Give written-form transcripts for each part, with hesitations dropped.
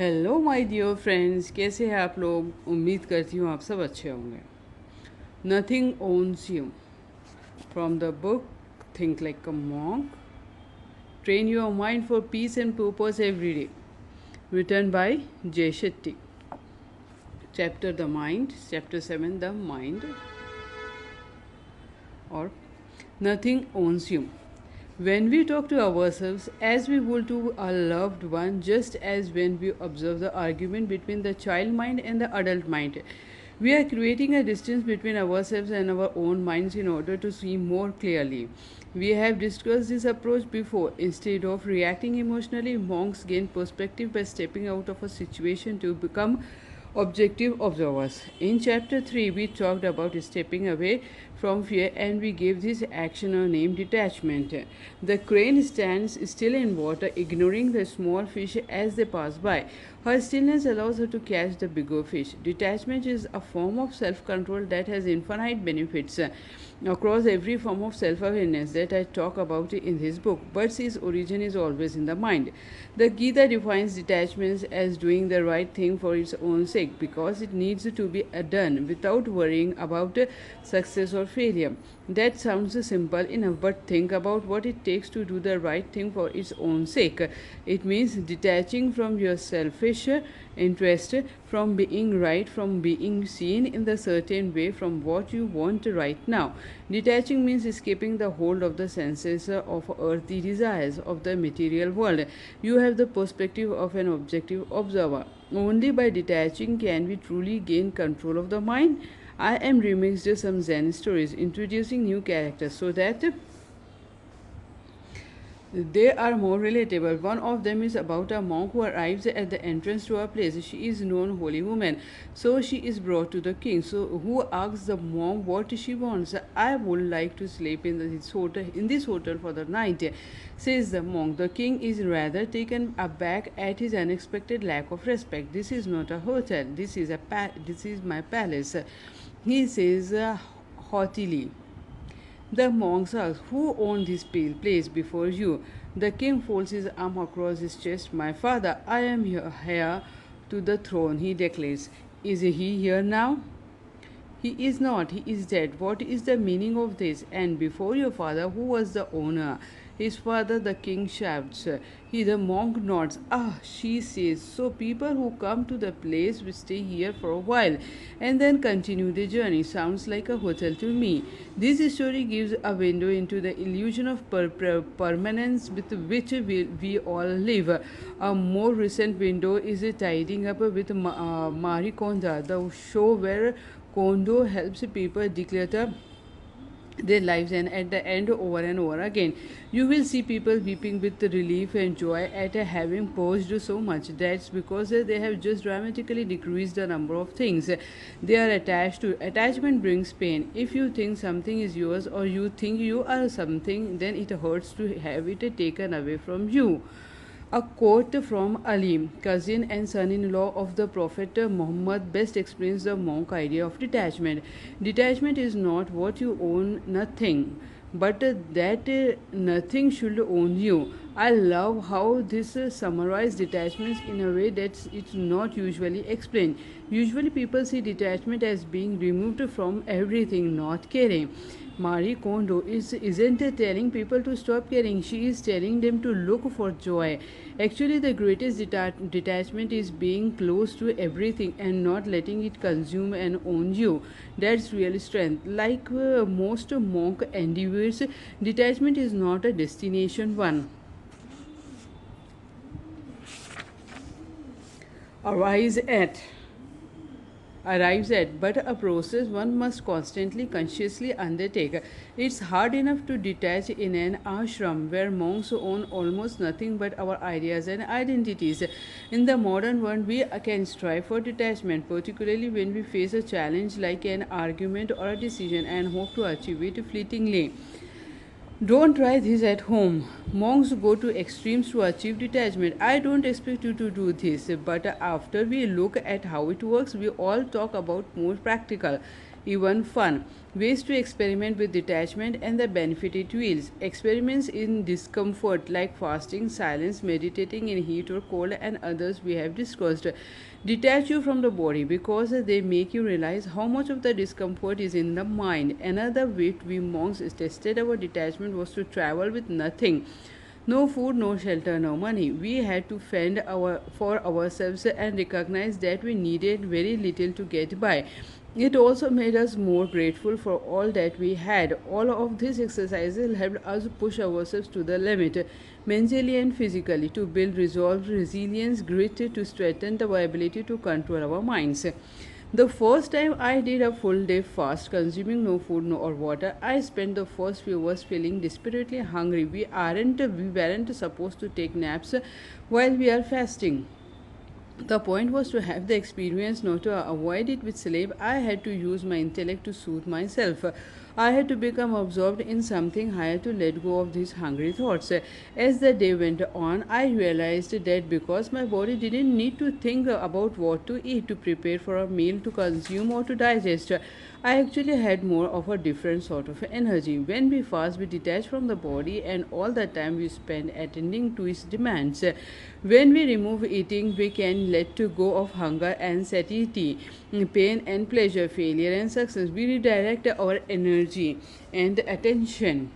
Hello my dear friends, कैसे हैं आप लोग। उम्मीद करती हूँ आप सब अच्छे होंगे। Nothing owns you from the book think like a monk, train your mind for peace and purpose every day, written by Jay Shetty. Chapter the mind, chapter 7 the mind, और nothing owns you. When we talk to ourselves as we would to our loved one, just as when we observe the argument between the child mind and the adult mind, we are creating a distance between ourselves and our own minds in order to see more clearly. We have discussed this approach before. Instead of reacting emotionally, monks gain perspective by stepping out of a situation to become objective observers. In chapter 3, we talked about stepping away from fear and we gave this action a name detachment. The crane stands still in water, ignoring the small fish as they pass by. Her stillness allows her to catch the bigger fish. Detachment is a form of self control that has infinite benefits across every form of self awareness that I talk about in this book, but its origin is always in the mind. The Gita defines detachment as doing the right thing for its own sake because it needs to be done without worrying about success or failure. That sounds simple enough, but think about what it takes to do the right thing for its own sake. It means detaching from your selfish interest, from being right, from being seen in the certain way, from what you want right now. Detaching means escaping the hold of the senses of earthly desires of the material world. You have the perspective of an objective observer. Only by detaching can we truly gain control of the mind. I am remixed some Zen stories, introducing new characters so that they are more relatable. One of them is about a monk who arrives at the entrance to a place. She is known holy woman, so she is brought to the king. So who asks the monk what she wants? I would like to sleep in this hotel for the night, says the monk. The king is rather taken aback at his unexpected lack of respect. This is not a hotel. This is my palace, he says haughtily. The monks ask, who owned this place before you? The king folds his arm across his chest. My father, I am heir to the throne, he declares. Is he here now? He is not, he is dead. What is the meaning of this? And before your father, who was the owner? His father, the king, shouts. The monk nods. Ah, she says. So people who come to the place will stay here for a while and then continue the journey. Sounds like a hotel to me. This story gives a window into the illusion of permanence with which we all live. A more recent window is tidying up with Marie Kondo, the show where Kondo helps people declutter their lives, and at the end, over and over again, you will see people weeping with relief and joy at having purged so much. That's because they have just dramatically decreased the number of things they are attached to. Attachment brings pain. If you think something is yours or you think you are something, then it hurts to have it taken away from you. A quote from Ali, cousin and son in law of the Prophet Muhammad, best explains the monk idea of detachment. Detachment is not what you own, nothing, but that nothing should own you. I love how this summarizes detachments in a way that it's not usually explained. Usually, people see detachment as being removed from everything, not caring. Marie Kondo isn't telling people to stop caring, she is telling them to look for joy. Actually, the greatest detachment is being close to everything and not letting it consume and own you. That's real strength. Like most monk endeavors, detachment is not a destination one. Arise at arrives at, but a process one must constantly, consciously undertake. It's hard enough to detach in an ashram where monks own almost nothing but our ideas and identities. In the modern world, we can strive for detachment, particularly when we face a challenge like an argument or a decision and hope to achieve it fleetingly. Don't try this at home. Monks go to extremes to achieve detachment. I don't expect you to do this, but after we look at how it works, we all talk about more practical. even fun. Ways to experiment with detachment and the benefit it yields. Experiments in discomfort like fasting, silence, meditating in heat or cold, and others we have discussed. Detach you from the body because they make you realize how much of the discomfort is in the mind. Another way we monks tested our detachment was to travel with nothing. No food, no shelter, no money. We had to fend for ourselves and recognize that we needed very little to get by. It also made us more grateful for all that we had. All of these exercises helped us push ourselves to the limit, mentally and physically, to build resolve, resilience, grit, to strengthen our ability to control our minds. The first time I did a full day fast, consuming no food no or water, I spent the first few hours feeling desperately hungry. We weren't supposed to take naps while we are fasting. The point was to have the experience, not to avoid it with sleep. I had to use my intellect to soothe myself. I had to become absorbed in something higher to let go of these hungry thoughts. As the day went on, I realized that because my body didn't need to think about what to eat, to prepare for a meal, to consume, or to digest, I actually had more of a different sort of energy. When we fast, we detach from the body and all the time we spend attending to its demands. When we remove eating, we can let go of hunger and satiety, pain and pleasure, failure and success. We redirect our energy and attention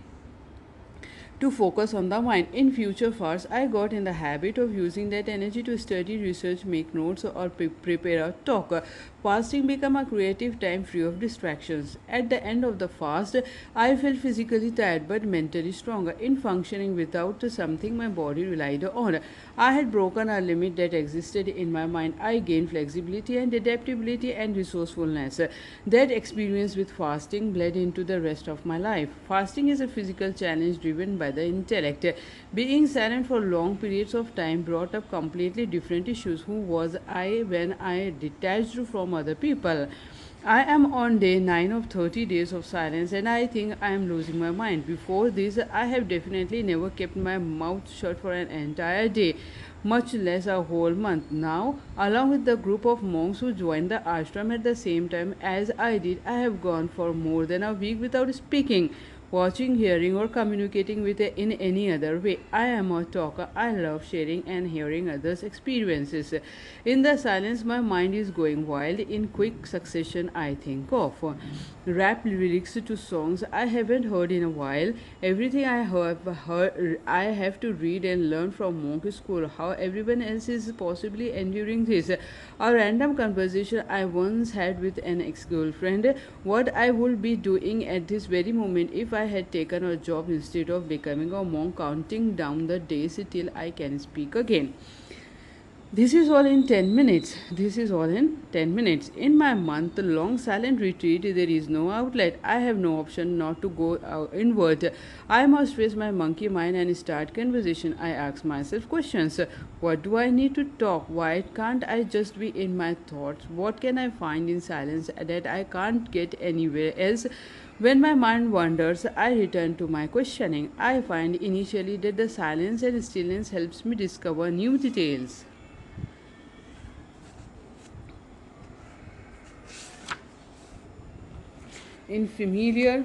to focus on the mind. In future fasts, I got in the habit of using that energy to study, research, make notes, or prepare a talk. Fasting became a creative time free of distractions. At the end of the fast, I felt physically tired but mentally stronger in functioning without something my body relied on. I had broken a limit that existed in my mind. I gained flexibility and adaptability and resourcefulness. That experience with fasting bled into the rest of my life. Fasting is a physical challenge driven by the intellect. Being silent for long periods of time brought up completely different issues. Who was I when I detached from other people? I am on day 9 of 30 days of silence and I think I am losing my mind. Before this, I have definitely never kept my mouth shut for an entire day, much less a whole month. Now, along with the group of monks who joined the ashram at the same time as I did, I have gone for more than a week without speaking, watching, hearing, or communicating with in any other way. I am a talker. I love sharing and hearing others' experiences. In the silence, my mind is going wild. In quick succession, I think of rap lyrics to songs I haven't heard in a while. Everything I have heard, I have to read and learn from monk school. How everyone else is possibly enduring this. A random conversation I once had with an ex-girlfriend. What I would be doing at this very moment if I had taken a job instead of becoming a monk, counting down the days till I can speak again. This is all in 10 minutes. This is all in 10 minutes. In my month long silent retreat, there is no outlet. I have no option not to go inward. I must face my monkey mind and start conversation. I ask myself questions. What do I need to talk? Why can't I just be in my thoughts? What can I find in silence that I can't get anywhere else? When my mind wanders, I return to my questioning. I find initially that the silence and stillness helps me discover new details. In familiar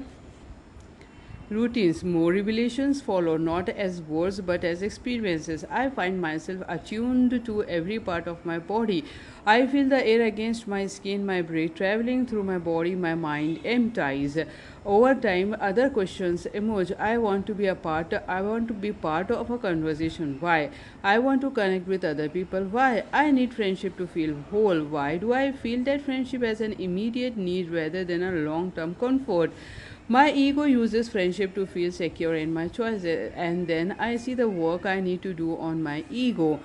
routines, more revelations follow, not as words but as experiences. I find myself attuned to every part of my body. I feel the air against my skin, my breath traveling through my body, my mind empties. Over time, other questions emerge. I want to be part of a conversation. Why? I want to connect with other people. Why? I need friendship to feel whole. Why do I feel that friendship as an immediate need rather than a long term comfort? My ego uses friendship to feel secure in my choices, and then I see the work I need to do on my ego.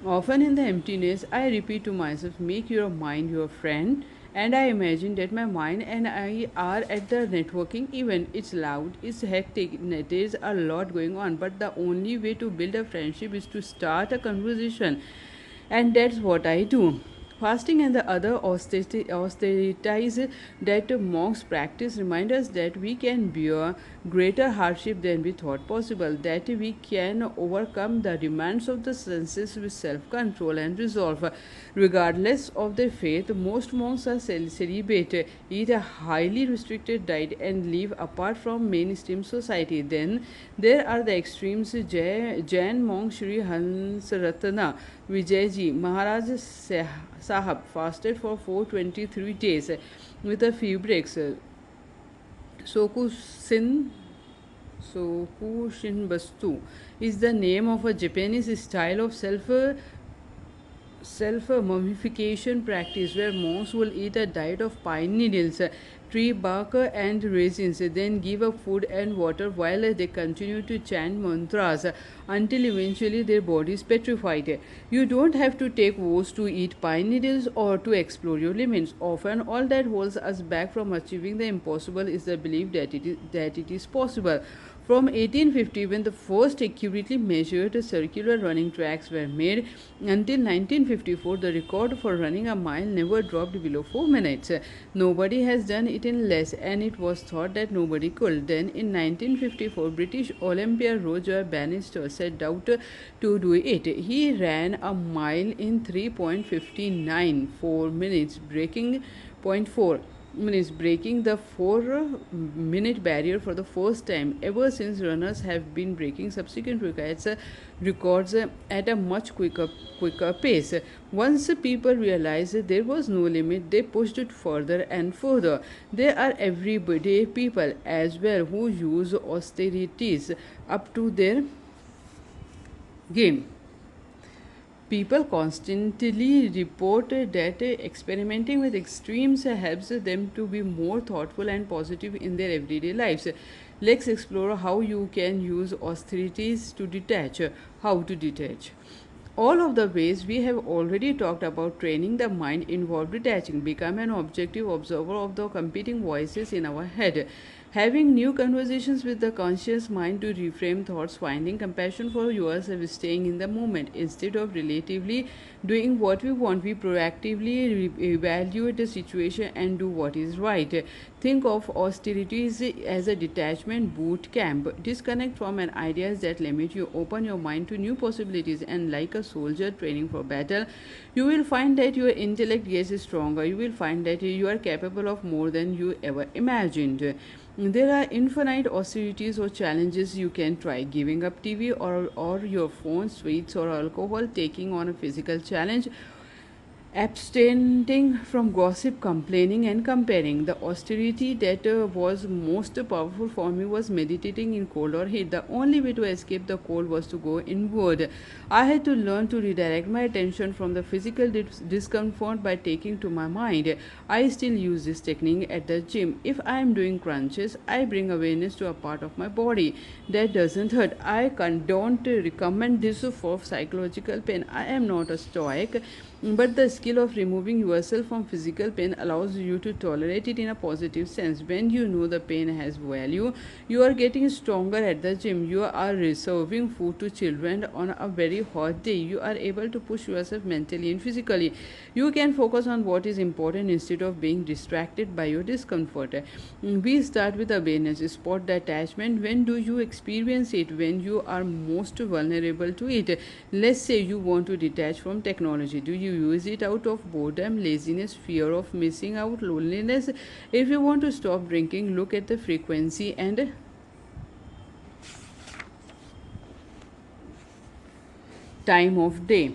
Often in the emptiness, I repeat to myself, make your mind your friend. And I imagine that my mind and I are at the networking event. It's loud, it's hectic, there's a lot going on, but the only way to build a friendship is to start a conversation. And that's what I do. Fasting and the other austerities that monks practice remind us that we can bear greater hardship than we thought possible, that we can overcome the demands of the senses with self control and resolve. Regardless of their faith, most monks are celibate, eat a highly restricted diet, and live apart from mainstream society. Then there are the extremes. Jain monk Sri Hansratana Vijayji Maharaj Sahab fasted for 423 days with a few breaks. Sokushin Bastu is the name of a Japanese style of self mummification practice where monks will eat a diet of pine needles, tree bark, and raisins, then give up food and water while they continue to chant mantras until eventually their body is petrified. You don't have to take vows to eat pine needles or to explore your limits. Often, all that holds us back from achieving the impossible is the belief that it is possible. From 1850, when the first accurately measured circular running tracks were made, until 1954, the record for running a mile never dropped below 4 minutes. Nobody has done it in less, and it was thought that nobody could. Then, in 1954, British Olympia Roger Bannister set out to do it. He ran a mile in 3.59 4 minutes, breaking point 4 minutes, breaking the 4 minute barrier for the first time. Ever since, runners have been breaking subsequent records at a much quicker pace. Once people realized there was no limit, they pushed it further and further. There are everyday people as well who use austerities up to their game. People constantly report that experimenting with extremes helps them to be more thoughtful and positive in their everyday lives. Let's explore how you can use austerities to detach. How to detach. All of the ways we have already talked about training the mind involve detaching, become an objective observer of the competing voices in our head. Having new conversations with the conscious mind to reframe thoughts, finding compassion for yourself, staying in the moment. Instead of relatively doing what we want, we proactively evaluate the situation and do what is right. Think of austerities as a detachment boot camp. Disconnect from an ideas that limit you, open your mind to new possibilities, and like a soldier training for battle, you will find that your intellect gets stronger. You will find that you are capable of more than you ever imagined. There are infinite austerities or challenges you can try: giving up TV or your phone, sweets or alcohol, taking on a physical challenge, abstaining from gossip, complaining, and comparing. The austerity that was most powerful for me was meditating in cold or heat. The only way to escape the cold was to go inward. I had to learn to redirect my attention from the physical discomfort by taking to my mind. I still use this technique at the gym. If I am doing crunches, I bring awareness to a part of my body that doesn't hurt. Don't recommend this for psychological pain. I am not a stoic, but the skill of removing yourself from physical pain allows you to tolerate it in a positive sense. When you know the pain has value, you are getting stronger at the gym. You are reserving food to children on a very hot day. You are able to push yourself mentally and physically. You can focus on what is important instead of being distracted by your discomfort. We start with awareness. Spot the attachment. When do you experience it? When you are most vulnerable to it. Let's say you want to detach from technology. Do you use it out of boredom, laziness, fear of missing out, loneliness? If you want to stop drinking, look at the frequency and time of day.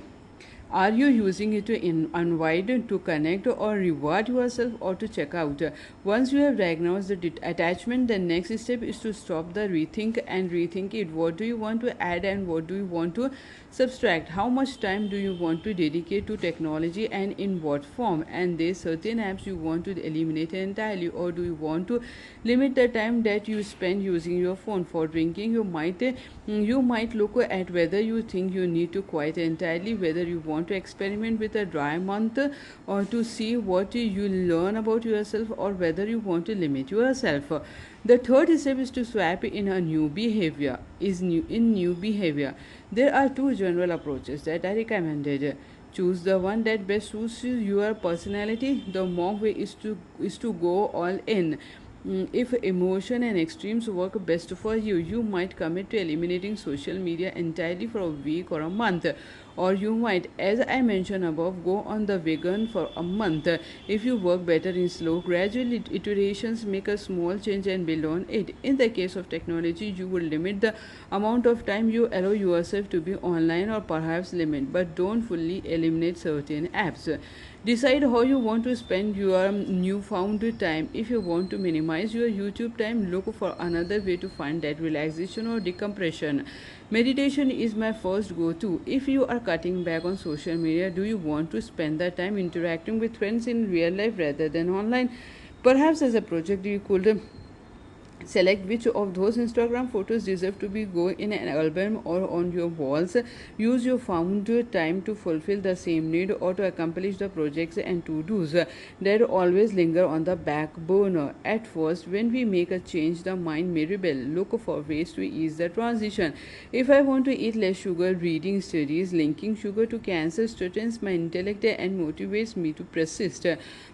Are you using it to unwind, to connect, or reward yourself, or to check out? Once you have diagnosed the attachment, the next step is to stop the rethink and rethink it. What do you want to add and what do you want to subtract? How much time do you want to dedicate to technology and in what form? And there's certain apps you want to eliminate entirely, or do you want to limit the time that you spend using your phone? For drinking, you might look at whether you think you need to quit entirely, whether you want to experiment with a dry month or to see what you learn about yourself, or whether you want to limit yourself. The third step is to swap in a new behavior. New behavior. There are two general approaches that are recommended. Choose the one that best suits your personality. The monk way is to go all in. If emotion and extremes work best for you, you might commit to eliminating social media entirely for a week or a month. Or you might, as I mentioned above, go on the vegan for a month. If you work better in slow, gradual iterations, make a small change and build on it. In the case of technology, you will limit the amount of time you allow yourself to be online, or perhaps limit, but don't fully eliminate certain apps. Decide how you want to spend your newfound time. If you want to minimize your YouTube time, look for another way to find that relaxation or decompression. Meditation is my first go to. If you are cutting back on social media, do you want to spend that time interacting with friends in real life rather than online? Perhaps as a project, you could select which of those Instagram photos deserve to be go in an album or on your walls. Use your found time to fulfill the same need or to accomplish the projects and to-dos that always linger on the back burner. At first, when we make a change, the mind may rebel. Look for ways to ease the transition. If I want to eat less sugar, reading studies, linking sugar to cancer strengthens my intellect and motivates me to persist.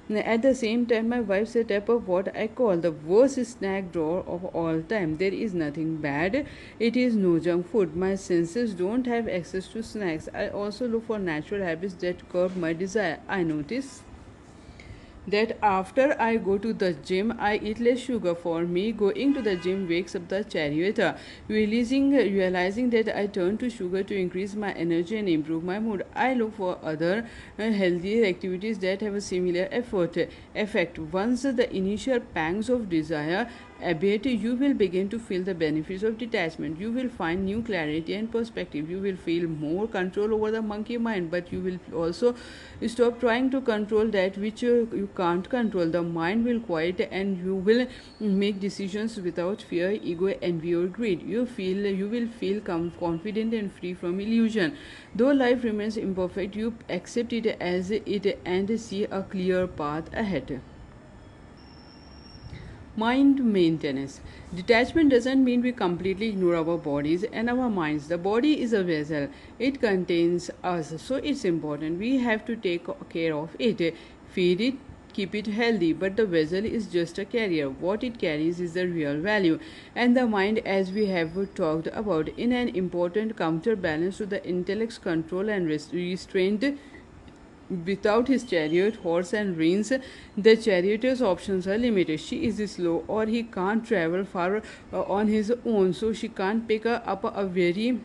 At the same time, my wife set up what I call the worst snack drawer of all time. There is nothing bad. It is no junk food. My senses don't have access to snacks. I also look for natural habits that curb my desire. I notice that after I go to the gym, I eat less sugar. For me, going to the gym wakes up the chariot, realizing that I turn to sugar to increase my energy and improve my mood. I look for other healthier activities that have a similar effect. Once the initial pangs of desire abate, you will begin to feel the benefits of detachment. You will find new clarity and perspective. You will feel more control over the monkey mind, but you will also stop trying to control that which you can't control. The mind will quiet and you will make decisions without fear, ego, envy, or greed. You will feel confident and free from illusion. Though life remains imperfect, you accept it as it and see a clear path ahead. Mind maintenance. Detachment doesn't mean we completely ignore our bodies and our minds. The body is a vessel, it contains us, so it's important. We have to take care of it, feed it, keep it healthy, but the vessel is just a carrier. What it carries is the real value. And the mind, as we have talked about, in an important counterbalance to the intellect's control and restraint. Without his chariot, horse, and reins, the charioteer's options are limited. She is slow, or he can't travel far on his own, so she can't pick up a very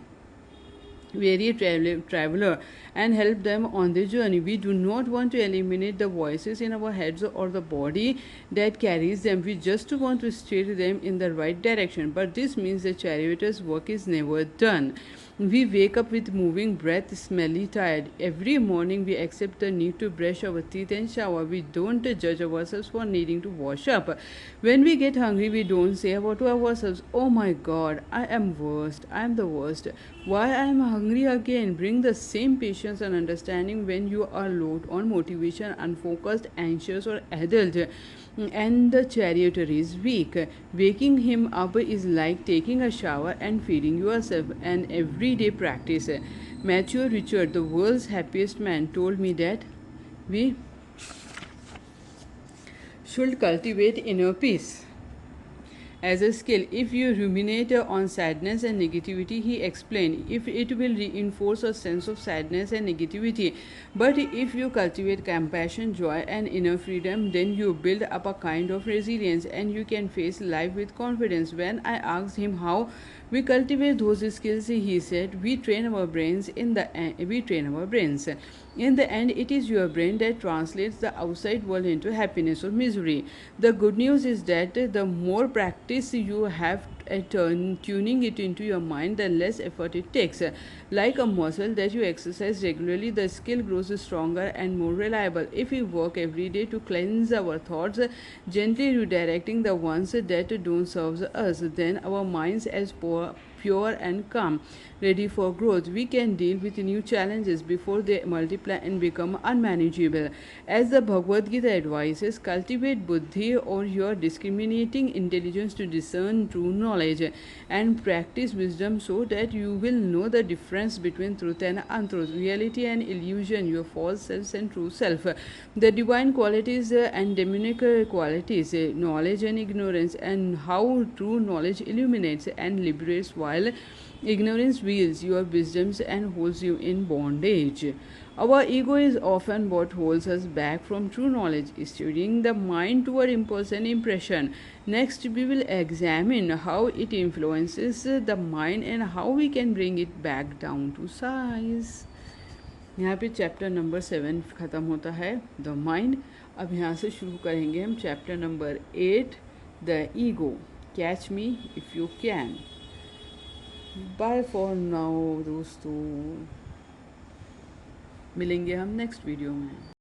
traveler and help them on the journey. We do not want to eliminate the voices in our heads or the body that carries them. We just want to steer them in the right direction. But this means the charioteer's work is never done. We wake up with moving breath, smelly, tired. Every morning we accept the need to brush our teeth and shower. We don't judge ourselves for needing to wash up. When we get hungry, we don't say about to ourselves, "Oh my God, I am worst. I am the worst. Why I am hungry again?" Bring the same patience and understanding when you are low on motivation, unfocused, anxious, or adult and the charioteer is weak. Waking him up is like taking a shower and feeding yourself, an everyday practice. Matthew Richard, the world's happiest man, told me that we should cultivate inner peace as a skill. If you ruminate on sadness and negativity, he explained, if it will reinforce a sense of sadness and negativity. But if you cultivate compassion, joy, and inner freedom, then you build up a kind of resilience and you can face life with confidence. When I asked him how we cultivate those skills, he said, we train our brains. In the end, it is your brain that translates the outside world into happiness or misery. The good news is that the more practice you have at tuning it into your mind, the less effort it takes. Like a muscle that you exercise regularly, the skill grows stronger and more reliable. If we work every day to cleanse our thoughts, gently redirecting the ones that don't serve us, then our minds as pure and calm, ready for growth, we can deal with new challenges before they multiply and become unmanageable. As the Bhagavad Gita advises, cultivate buddhi, or your discriminating intelligence, to discern true knowledge. knowledge, and practice wisdom so that you will know the difference between truth and untruth, reality and illusion, your false self and true self, the divine qualities and demonic qualities, knowledge and ignorance, and how true knowledge illuminates and liberates while ignorance wields your wisdoms and holds you in bondage. Our ego is often what holds us back from true knowledge, steering the mind toward impulse and impression. Next, we will examine how it influences the mind and how we can bring it back down to size. यहाँ पे chapter number 7 ख़त्म होता है, the mind. अब यहाँ से शुरू करेंगे हम chapter number 8, the ego. Catch me if you can. Bye for now दोस्तों, मिलेंगे हम नेक्स्ट वीडियो में.